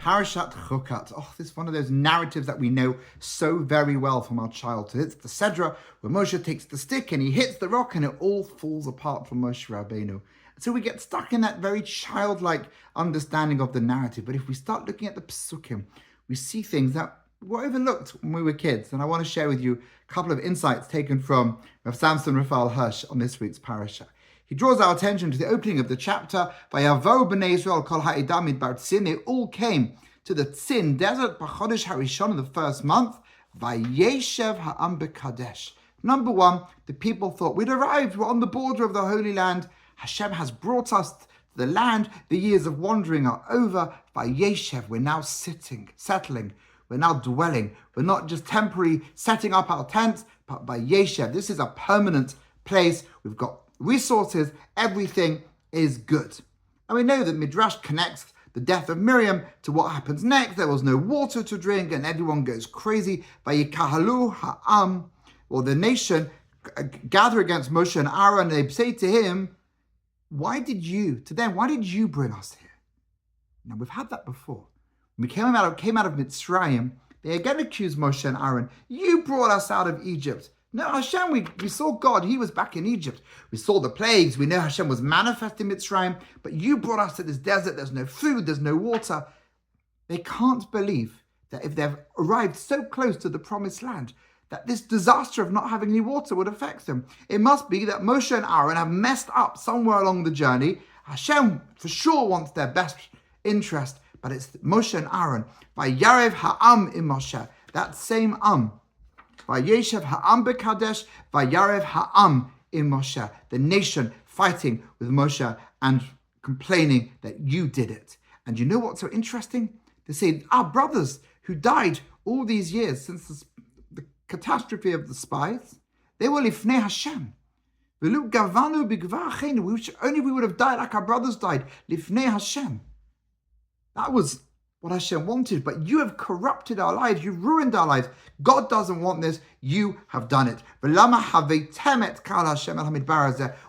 Parashat Chukat. Oh, this is one of those narratives that we know so very well from our childhood. It's the Sedra where Moshe takes the stick and he hits the rock and it all falls apart from Moshe Rabbeinu. So we get stuck in that very childlike understanding of the narrative. But if we start looking at the Psukim, we see things that were overlooked when we were kids. And I want to share with you a couple of insights taken from Rav Samson Raphael Hirsch on this week's parasha. He draws our attention to the opening of the chapter. Vayavo b'nei Israel kol ha'edam midbar Tzin. They all came to the Tzin desert, b'chodesh harishon, in the first month. Vayeshev ha'am b'kadesh. Number one, the people thought, we'd arrived, we're on the border of the Holy Land. Hashem has brought us to the land. The years of wandering are over. Vayeshev, we're now settling. We're now dwelling. We're not just temporarily setting up our tents, but Vayeshev, this is a permanent place. We've got resources, everything is good. And we know that Midrash connects the death of Miriam to what happens next. There was no water to drink and everyone goes crazy. Vayikahalu ha'am, or the nation gather against Moshe and Aaron, and they say to him, why did you bring us here? Now we've had that before. When we came out of Mitzrayim, they again accused Moshe and Aaron, you brought us out of Egypt. No, Hashem, we saw God. He was back in Egypt. We saw the plagues. We know Hashem was manifest in Mitzrayim. But you brought us to this desert. There's no food. There's no water. They can't believe that if they've arrived so close to the promised land, that this disaster of not having any water would affect them. It must be that Moshe and Aaron have messed up somewhere along the journey. Hashem for sure wants their best interest, but it's Moshe and Aaron. By Yarev ha'am im Moshe, that same Vayeshev ha'am b'kadesh, vayarev ha'am im Moshe. The nation fighting with Moshe and complaining that you did it. And you know what's so interesting? They say, our brothers who died all these years since the catastrophe of the spies, they were lifnei Hashem. Only we would have died like our brothers died, lifnei Hashem. That was what Hashem wanted, but you have corrupted our lives. You've ruined our lives. God doesn't want this. You have done it.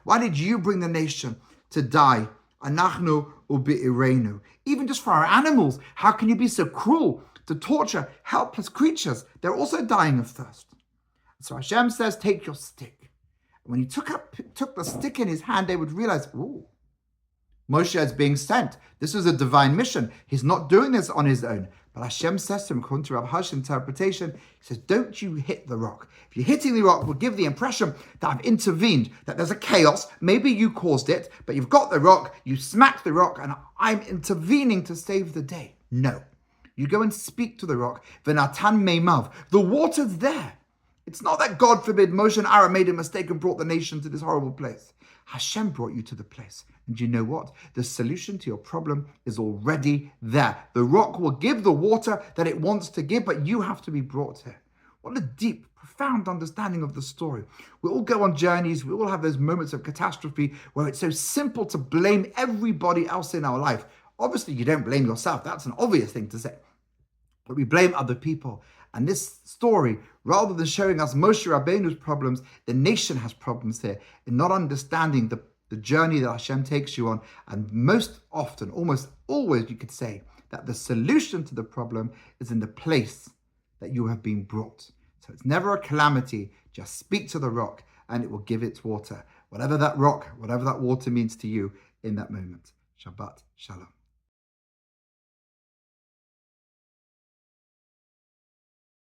Why did you bring the nation to die? Even just for our animals, how can you be so cruel to torture helpless creatures? They're also dying of thirst. So Hashem says, take your stick. And when he took the stick in his hand, they would realize, ooh, Moshe is being sent. This is a divine mission. He's not doing this on his own. But Hashem says to him, according to Rav Hirsch's interpretation, he says, don't you hit the rock. If you're hitting the rock, will give the impression that I've intervened, that there's a chaos. Maybe you caused it, but you've got the rock, you smacked the rock, and I'm intervening to save the day. No. You go and speak to the rock. V'natan meimav. The water's there. It's not that, God forbid, Moshe and Aaron made a mistake and brought the nation to this horrible place. Hashem brought you to the place. And you know what? The solution to your problem is already there. The rock will give the water that it wants to give, but you have to be brought here. What a deep, profound understanding of the story. We all go on journeys. We all have those moments of catastrophe where it's so simple to blame everybody else in our life. Obviously, you don't blame yourself. That's an obvious thing to say. But we blame other people. And this story, rather than showing us Moshe Rabbeinu's problems, the nation has problems here in not understanding the journey that Hashem takes you on. And most often, almost always, you could say that the solution to the problem is in the place that you have been brought. So it's never a calamity. Just speak to the rock and it will give its water. Whatever that rock, whatever that water means to you in that moment. Shabbat Shalom.